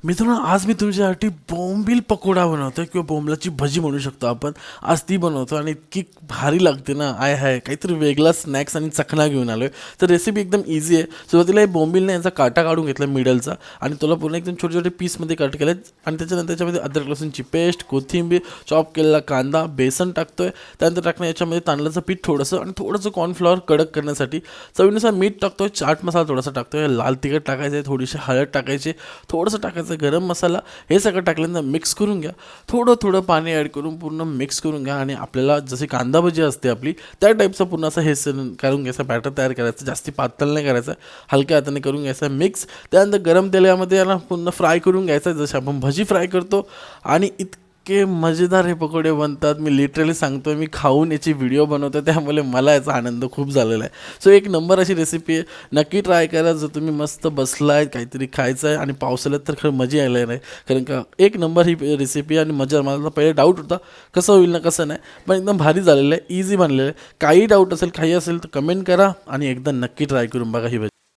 मित्रांनो, आज मी तुमच्यासाठी बोंबील पकोडा बनवतोय किंवा बोंबलाची भजी म्हणू शकतो आपण. आज ती बनवतो आणि इतकी भारी लागते ना, आय हाय काहीतरी वेगळा स्नॅक्स आणि चखना घेऊन आलोय. तर रेसिपी एकदम इझी आहे. सुरुवातीला हे बोंबीलने याचा काटा काढून घेतला मिडलचा आणि त्याला पूर्ण एकदम छोटे छोटे पीसमध्ये कट केले आणि त्याच्यानंतर त्याच्यामध्ये अद्रक लसूणची पेस्ट, कोथिंबीर, चॉप केलेला कांदा, बेसन टाकतोय. त्यानंतर टाकणं याच्यामध्ये तांदळाचं पीठ थोडंसं आणि थोडंसं कॉर्नफ्लॉवर कडक करण्यासाठी. चवीनुसार मीठ टाकतोय, चाट मसाला थोडासा टाकतोय, लाल तिखट टाकायचं आहे, थोडीशी हळद टाकायची, थोडंसं टाकायचं गरम मसाला. हे सगळं टाकल्यानंतर मिक्स करून घ्या. थोडं थोडं पाणी ॲड करून पूर्ण मिक्स करून घ्या आणि आपल्याला जशी कांदा भजी असते आपली त्या टाईपचं पूर्ण असं हे करून घ्यायचं, बॅटर तयार करायचं. जास्ती पातळ नाही करायचं, हलक्या हाताने करून घ्यायचं मिक्स. त्यानंतर गरम तेलामध्ये याला पूर्ण फ्राय करून घ्यायचं जसं आपण भजी फ्राय करतो. आणि इतके मजेदार हे पकोडे बनतात, मी लिटरली सांगतोय. मी खाऊन याची व्हिडिओ बनवतो, त्यामुळे मला याचा आनंद खूप झालेला आहे. सो एक नंबर अशी रेसिपी आहे, नक्की ट्राय करा. जर तुम्ही मस्त बसलाय काहीतरी खायचं आहे आणि पावसाळ्यात तर खरं मजा यायला नाही, कारण का एक नंबर ही रेसिपी आणि मजा. मला पहिले डाऊट होता कसं होईल ना कसं नाही, पण एकदम भारी झालेलं आहे, इझी बनलेलं आहे. काही डाऊट असेल काही असेल तर कमेंट करा आणि एकदा नक्की ट्राय करून बघा ही